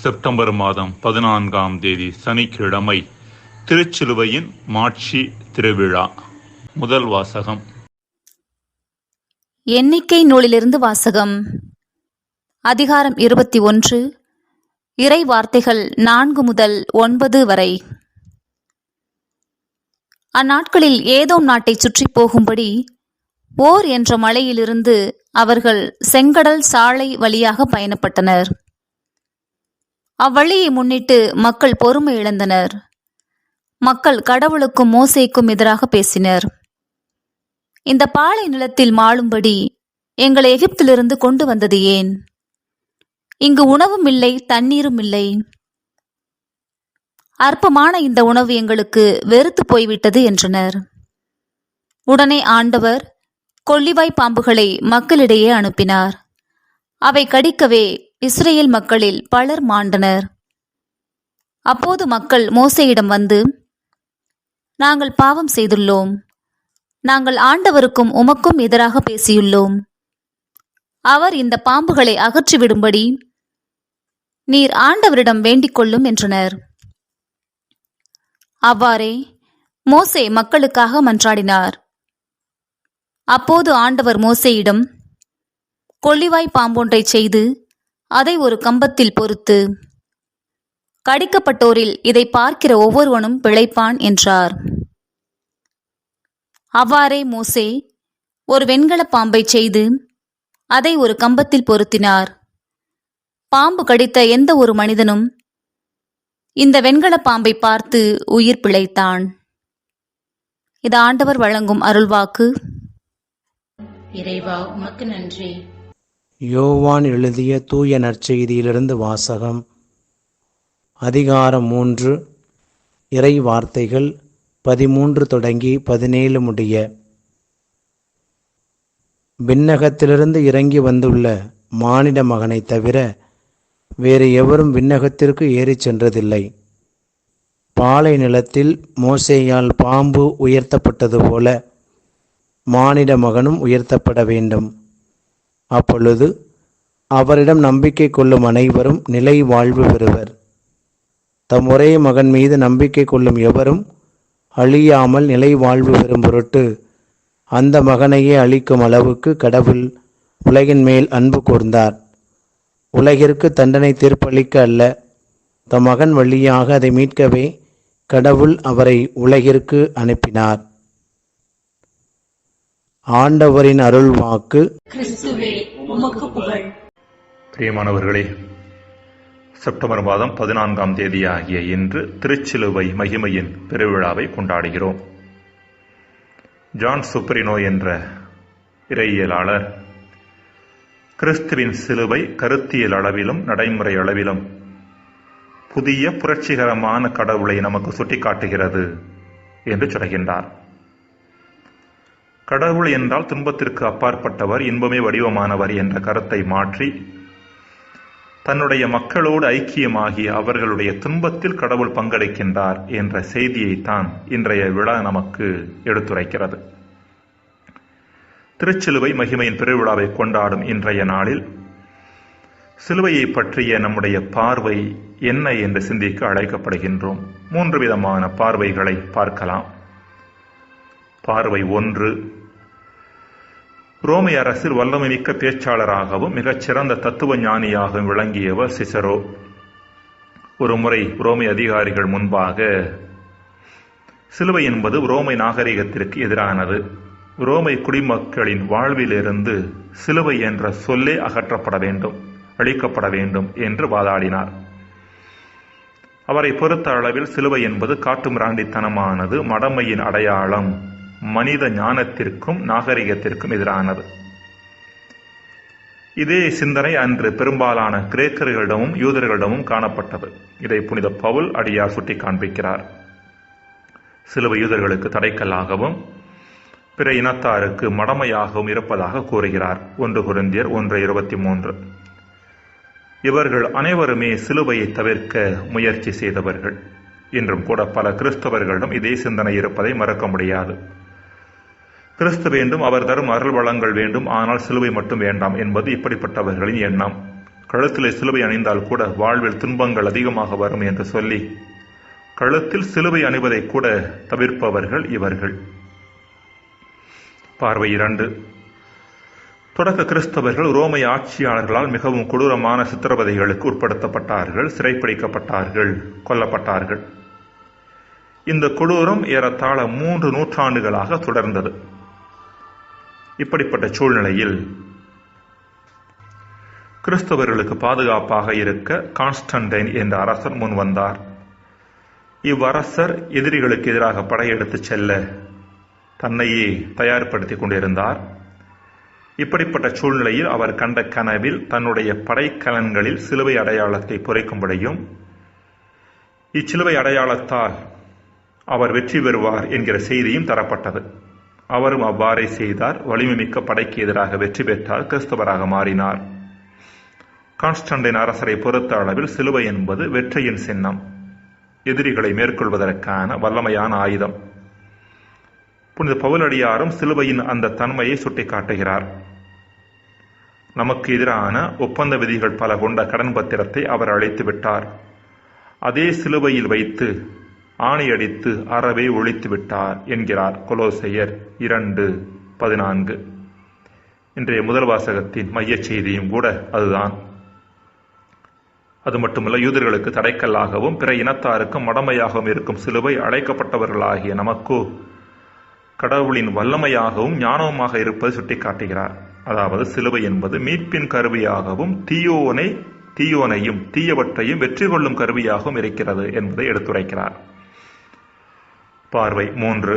September மாதம் 14ஆம் தேதி சனிக்கிழமை திருச்சிலுவையின் மாட்சி திருவிழா. முதல் வாசகம். எண்ணிக்கை நூலிலிருந்து வாசகம். அதிகாரம் 21, இறை வார்த்தைகள் 4 முதல் 9 வரை. அந்நாட்களில் ஏதோம் நாட்டை சுற்றி போகும்படி ஓர் என்ற மலையிலிருந்து அவர்கள் செங்கடல் சாலை வழியாக பயணப்பட்டனர். அவ்வழியை முன்னிட்டு மக்கள் பொறுமை இழந்தனர். மக்கள் கடவுளுக்கும் மோசேக்கும் எதிராக பேசினர். இந்த பாலை நிலத்தில் மாளும்படி எங்களை எகிப்திலிருந்து கொண்டு வந்தது ஏன்? இங்கு உணவும் இல்லை, தண்ணீரும் இல்லை. அற்பமான இந்த உணவு எங்களுக்கு வெறுத்து போய்விட்டது என்றனர். உடனே ஆண்டவர் கொள்ளிவாய் பாம்புகளை மக்களிடையே அனுப்பினார். அவை கடிக்கவே இஸ்ரேல் மக்களில் பலர் மாண்டனர். அப்போது மக்கள் மோசேயிடம் வந்து, நாங்கள் பாவம் செய்துள்ளோம். நாங்கள் ஆண்டவருக்கும் உமக்கும் எதிராக பேசியுள்ளோம். அவர் இந்த பாம்புகளை அகற்றிவிடும்படி நீர் ஆண்டவரிடம் வேண்டிக் கொள்ளும் என்றனர். அவ்வாறே மோசே மக்களுக்காக மன்றாடினார். அப்போது ஆண்டவர் மோசேயிடம், கொள்ளிவாய் பாம்பொன்றை செய்து அதை ஒரு கம்பத்தில் பொறுத்து, கடிக்கப்பட்டோரில் இதை பார்க்கிற ஒவ்வொருவனும் பிழைப்பான் என்றார். அவ்வாறே மோசே ஒரு வெண்கல பாம்பை செய்து அதை ஒரு கம்பத்தில் பொருத்தினார். பாம்பு கடித்த எந்த ஒரு மனிதனும் இந்த வெண்கல பாம்பை பார்த்து உயிர் பிழைத்தான். இது ஆண்டவர் வழங்கும் அருள்வாக்கு. இறைவா, உமக்கு நன்றி. யோவான் எழுதிய தூய நற்செய்தியிலிருந்து வாசகம். அதிகாரம் 3, இறை வார்த்தைகள் 13 தொடங்கி 17 முடிய. விண்ணகத்திலிருந்து இறங்கி வந்துள்ள மானிட மகனை தவிர வேறு எவரும் விண்ணகத்திற்கு ஏறிச் சென்றதில்லை. பாலை நிலத்தில் மோசேயால் பாம்பு உயர்த்தப்பட்டது போல மானிட மகனும் உயர்த்தப்பட வேண்டும். அப்பொழுது அவரிடம் நம்பிக்கை கொள்ளும் அனைவரும் நிலை வாழ்வு பெறுவர். தம் ஒரே மகன் மீது நம்பிக்கை கொள்ளும் எவரும் அழியாமல் நிலை வாழ்வு பெறும் பொருட்டு அந்த மகனையே அளிக்கும் அளவுக்கு கடவுள் உலகின் மேல் அன்பு கூர்ந்தார். உலகிற்கு தண்டனை தீர்ப்பளிக்க அல்ல, தம் மகன் வழியாக அதை மீட்கவே கடவுள் அவரை உலகிற்கு அனுப்பினார். ஆண்டவரின் அருள் வாக்கு. கிறிஸ்துவே, உமக்கு புகழ். பிரியமானவர்களே, செப்டம்பர் மாதம் 14ஆம் தேதி ஆகிய இன்று திருச்சிலுவை மகிமையின் பெருவிழாவை கொண்டாடுகிறோம். ஜான் சுப்ரினோ என்ற இறையியலாளர் கிறிஸ்துவின் சிலுவை கருத்தியல் அளவிலும் நடைமுறை அளவிலும் புதிய புரட்சிகரமான கடவுளை நமக்கு சுட்டிக்காட்டுகிறது என்று சொல்கின்றார். கடவுள் என்றால் துன்பத்திற்கு அப்பாற்பட்டவர், இன்பமே வடிவமானவர் என்ற கருத்தை மாற்றி தன்னுடைய மக்களோடு ஐக்கியமாகி அவர்களுடைய துன்பத்தில் கடவுள் பங்கெடுக்கின்றார் என்ற செய்தியைத்தான் இன்றைய விழா நமக்கு எடுத்துரைக்கிறது. திருச்சிலுவை மகிமையின் பெருவிழாவை கொண்டாடும் இன்றைய நாளில் சிலுவையை பற்றிய நம்முடைய பார்வை என்ன என்று சிந்திக்க அழைக்கப்படுகின்றோம். 3 விதமான பார்வைகளை பார்க்கலாம். பார்வை 1, ரோமை அரசில் வல்லமை மிக்க பேச்சாளராகவும் மிகச்சிறந்த தத்துவ ஞானியாகவும் விளங்கியவர் சிசரோ. ஒரு முறை ரோமை அதிகாரிகள் முன்பாக சிலுவை என்பது ரோமை நாகரிகத்திற்கு எதிரானது, ரோமை குடிமக்களின் வாழ்விலிருந்து சிலுவை என்ற சொல்லே அகற்றப்பட வேண்டும், அழிக்கப்பட வேண்டும் என்று வாதாடினார். அவரை பொறுத்த அளவில் சிலுவை என்பது காட்டுமிராண்டித்தனமானது, மடமையின் அடையாளம், மனித ஞானத்திற்கும் நாகரிகத்திற்கும் எதிரானது. இதே சிந்தனை அன்று பெரும்பாலான கிரேக்கர்களிடமும் யூதர்களிடமும் காணப்பட்டது. இதை புனித பவுல் அடியார் சுட்டி காண்பிக்கிறார். சிலுவை யூதர்களுக்கு தடைக்கல்லாகவும் பிற இனத்தாருக்கு மடமையாகவும் இருப்பதாக கூறுகிறார். 1 கொரிந்தியர் 1:23. இவர்கள் அனைவருமே சிலுவையை தவிர்க்க முயற்சி செய்தவர்கள். இன்றும் கூட பல கிறிஸ்தவர்களிடம் இதே சிந்தனை இருப்பதை மறக்க முடியாது. கிறிஸ்து வேண்டும், அவர் தரும் அருள் வளங்கள் வேண்டும், ஆனால் சிலுவை மட்டும் வேண்டாம் என்பது இப்படிப்பட்டவர்களின் எண்ணம். கழுத்திலே சிலுவை அணிந்தால் கூட வாழ்வில் துன்பங்கள் அதிகமாக வரும் என்று சொல்லி கழுத்தில் சிலுவை அணிவதை கூட தவிர்ப்பவர்கள் இவர்கள். பார்வை 2. தொடக்க கிறிஸ்தவர்கள் ரோமை ஆட்சியாளர்களால் மிகவும் கொடூரமான சித்திரவதைகளுக்கு உட்படுத்தப்பட்டார்கள், சிறைப்பிடிக்கப்பட்டார்கள், கொல்லப்பட்டார்கள். இந்த கொடூரம் ஏறத்தாழ 3 நூற்றாண்டுகளாக தொடர்ந்தது. இப்படிப்பட்ட சூழ்நிலையில் கிறிஸ்தவர்களுக்கு பாதுகாப்பாக இருக்க கான்ஸ்டன்டைன் என்ற அரசர் முன் வந்தார். இவ்வரசர் எதிரிகளுக்கு எதிராக படையெடுத்து செல்ல தன்னையே தயார்படுத்திக் கொண்டிருந்தார். இப்படிப்பட்ட சூழ்நிலையில் அவர் கண்ட கனவில் தன்னுடைய படைக்கலன்களில் சிலுவை அடையாளத்தை பொறிக்கும்படியும் இச்சிலுவை அடையாளத்தால் அவர் வெற்றி பெறுவார் என்கிற செய்தியும் தரப்பட்டது. அவரும் அவ்வாறே செய்தார். வலிமை மிக்க படைக்கு எதிராக வெற்றி பெற்றால் கிறிஸ்தவராக மாறினார். கான்ஸ்டன்டைன் அரசரை பொறுத்த அளவில் சிலுவை என்பது வெற்றியின் சின்னம், எதிரிகளை மேற்கொள்வதற்கான வல்லமையான ஆயுதம். புனித பவுலடியாரும் சிலுவையின் அந்த தன்மையை சுட்டிக்காட்டுகிறார். நமக்கு எதிரான ஒப்பந்த விதிகள் பல கொண்ட கடன் பத்திரத்தை அவர் அழித்து விட்டார். அதே சிலுவையில் வைத்து ஆணையடித்து அறவே ஒழித்து விட்டார் என்கிறார் கொலோசையர் 2:14. இன்றைய முதல் வாசகத்தின் மைய செய்தியும் கூட அதுதான். அது மட்டுமல்ல, யூதர்களுக்கு தடைக்கல்லாகவும் பிற இனத்தாருக்கும் மடமையாகவும் இருக்கும் சிலுவை அழைக்கப்பட்டவர்களாகிய நமக்கோ கடவுளின் வல்லமையாகவும் ஞானவுமாக இருப்பது சுட்டிக்காட்டுகிறார். அதாவது சிலுவை என்பது மீட்பின் கருவியாகவும் தீயோனையும் தீயவற்றையும் வெற்றி கொள்ளும் கருவியாகவும் இருக்கிறது என்பதை எடுத்துரைக்கிறார். பார்வை 3.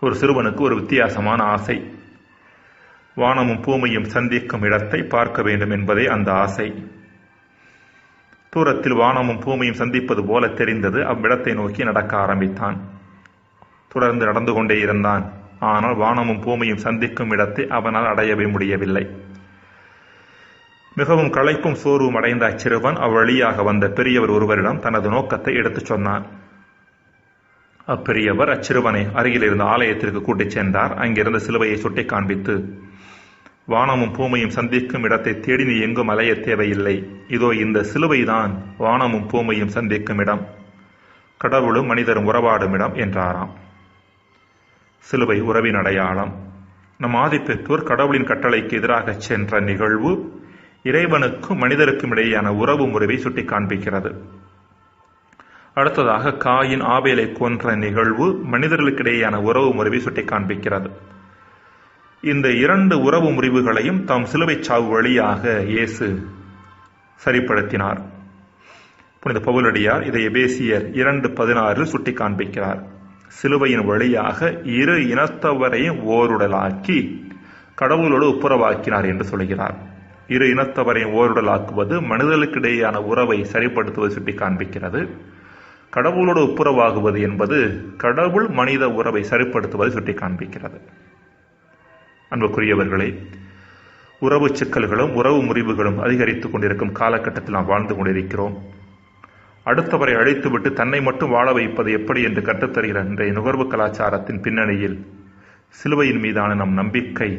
ஒரு சிறுவனுக்கு ஒரு வித்தியாசமான ஆசை. வானமும் பூமியும் சந்திக்கும் இடத்தை பார்க்க வேண்டும் என்பதே அந்த ஆசை. தூரத்தில் வானமும் பூமியும் சந்திப்பது போல தெரிந்தது. அவ்விடத்தை நோக்கி நடக்க ஆரம்பித்தான். தொடர்ந்து நடந்து கொண்டே இருந்தான். ஆனால் வானமும் பூமியும் சந்திக்கும் இடத்தை அவனால் அடையவே முடியவில்லை. மிகவும் களைப்பும் சோர்வும் அடைந்த அச்சிறுவன் அவ்வழியாக வந்த பெரியவர் ஒருவரிடம் தனது நோக்கத்தை எடுத்துச் சொன்னான். அப்பெரியவர் அச்சிறுவனை அருகில் இருந்த ஆலயத்திற்கு கூட்டிச் சென்றார். அங்கிருந்த சிலுவையை சுட்டி காண்பித்து, வானமும் பூமியும் சந்திக்கும் இடத்தை தேடி நீ எங்கும் அலைய தேவையில்லை. இதோ இந்த சிலுவைதான் வானமும் பூமியும் சந்திக்கும் இடம், கடவுளும் மனிதரும் உறவாடும் இடம் என்றாராம். சிலுவை உறவின் அடையாளம். நம் ஆதிப்பெற்றோர் கடவுளின் கட்டளைக்கு எதிராக சென்ற நிகழ்வு இறைவனுக்கும் மனிதருக்கும் இடையேயான உறவு முறையை சுட்டி காண்பிக்கிறது. அடுத்ததாக காயின் ஆபேலை கொன்ற நிகழ்வு மனிதர்களுக்கிடையேயான உறவு முறையை சுட்டி காண்பிக்கிறது. இந்த 2 உறவு முறிவுகளையும் தாம் சிலுவை சாவு வழியாக இயேசு சரிப்படுத்தினார். புனித பவுலடியார் இதை எபேசியர் 2:16 சுட்டி காண்பிக்கிறார். சிலுவையின் வழியாக இரு இனத்தவரையும் ஓருடலாக்கி கடவுளோடு ஒப்புரவாக்கினார் என்று சொல்கிறார். இரு இனத்தவரையும் ஓருடலாக்குவது மனிதர்களுக்கிடையேயான உறவை சரிப்படுத்துவது சுட்டி காண்பிக்கிறது. கடவுளோடு ஒப்புரவாகுவது என்பது கடவுள் மனித உறவை சரிப்படுத்துவதை சுட்டி காண்பிக்கிறது. அன்புக்குரியவர்களே, உறவு சிக்கல்களும் உறவு முறிவுகளும் அதிகரித்துக் கொண்டிருக்கும் காலகட்டத்தில் நாம் வாழ்ந்து கொண்டிருக்கிறோம். அடுத்தவரை அழைத்துவிட்டு தன்னை மட்டும் வாழ வைப்பது எப்படி என்று கற்றுத்தருகிற இன்றைய நுகர்வு கலாச்சாரத்தின் பின்னணியில் சிலுவையின் மீதான நம் நம்பிக்கை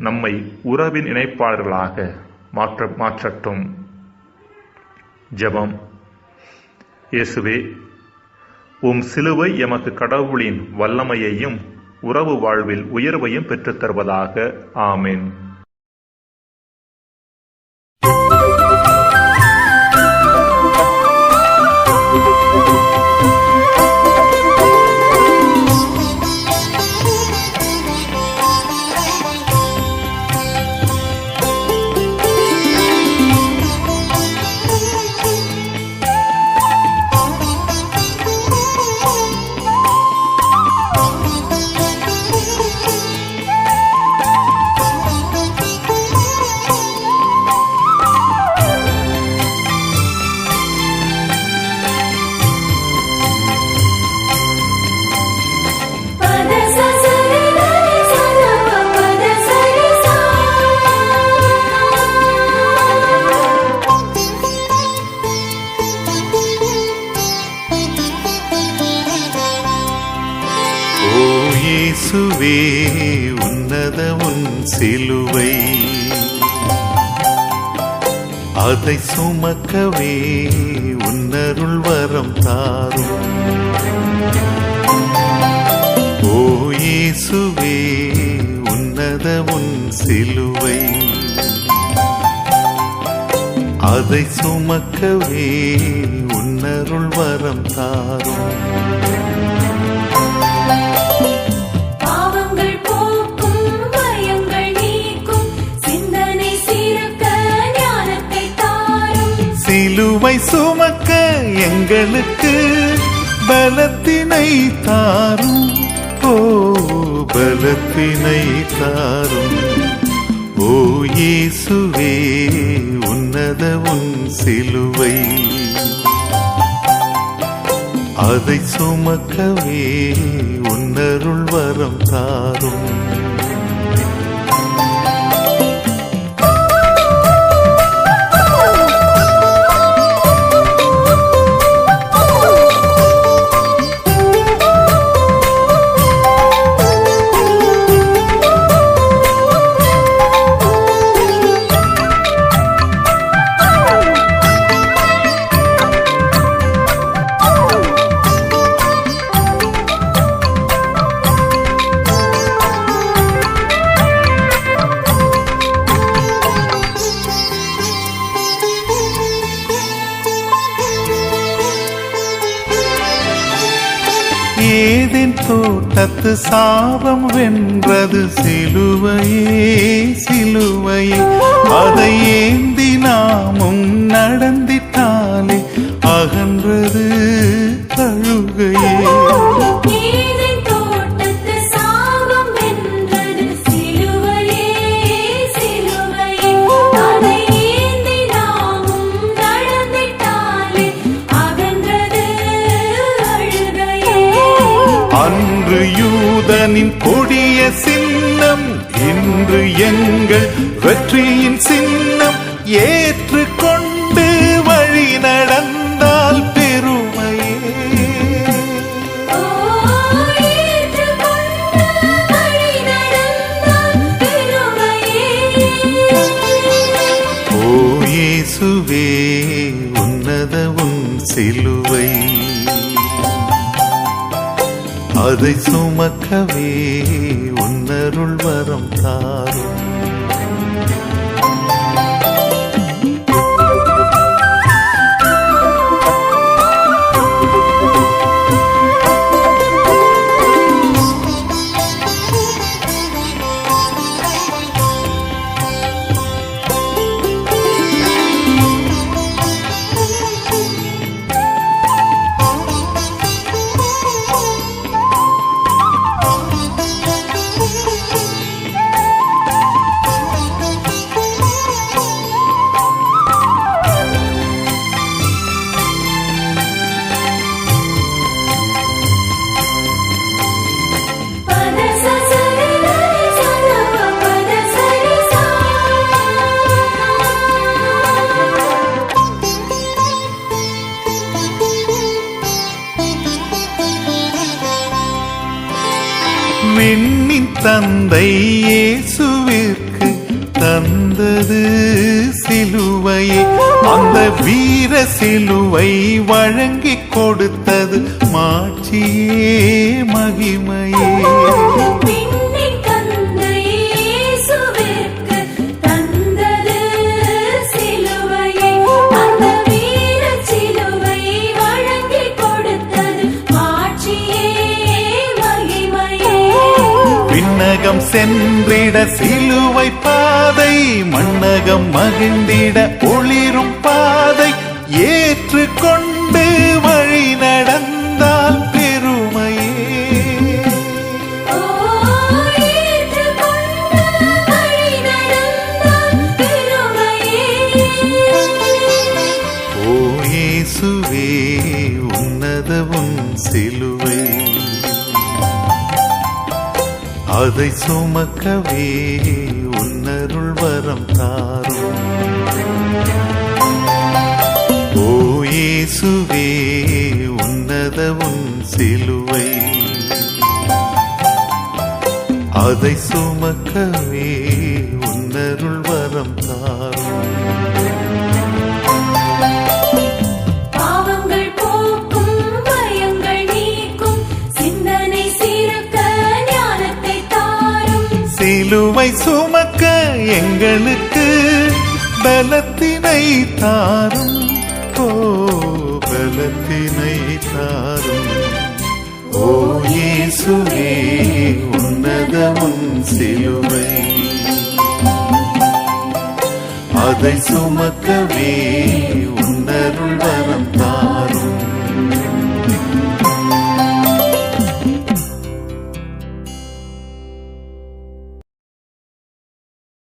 நம்மை உறவின் இணைப்பாளர்களாக மாற்றட்டும். ஜெபம். இயேசுவே, உம் சிலுவை எமக்கு கடவுளின் வல்லமையையும் உறவு வாழ்வில் உயர்வையும் பெற்றுத் தருவதாக. ஆமென். இயேசுவே, உன்னத உன் சிலுவை அதை சுமக்கவே உன்னருள் வரம் தாரும். ஓ இயேசுவே உன்னத உன் சிலுவை, அதை சுமக்கவே உன்னருள் வரம் தாரும். பாவங்கள் போக்கும் பயங்கள் நீக்கும் சிந்தனை சீரக்க ஞானத்தை தாரும். சிலுவை சுமக்க எங்களுக்கு பலத்தினை தாரும். ஓ பலத்தினை தாரும். ஓ இயேசுவே உன்னத உன் சிலுவை, அதை சுமக்கவே உன்னருள் வரம் தாரும். ஏதேன் தோட்டத்து சாபம் வென்றது சிலுவையே சிலுவையே, அதை ஏந்தி நாமும் நடந்திட்டாலே அகன்றது அழுகையே. அன்று யூதனின் கொடிய சின்னம், இன்று எங்கள் வெற்றியின் சின்னம். ஏற்றுக்கொண்டு வழி நடந்தால் பெருமையே. ஓ இயேசுவே உன்னத உன் சிலுவை, அதை சுமக்கவே உன்னருள் வரம் தாரும். விண்ணின் தந்தை இயேசுவிற்கு தந்தது சிலுவையே, அந்த வீர சிலுவை வழங்கிக் கொடுத்தது மாட்சியே மகிமையே. விண்ணகம் சென்றிட சிலுவை பாதை, மண்ணகம் மகிழ்ந்திட ஒளிரும் பாதை. ஏற்றுக்கொண்டு வழி நடந்தால் பெருமையே. ஓ இயேசுவே உன்னத உன் சிலுவை, அதை சுமக்கவே உன்னருள் வரம் தாரும். ஓ இயேசுவே உன்னத உன் சிலுவை, அதை சுமக்கவே உன்னருள் வரம் தாரும். எங்களுக்கு பலத்தினை தாரும், ஓ பலத்தினை தாரும். ஓ இயேசுவே உன்னத உன் சிலுவை, அதை சுமக்கவே உன்னருள்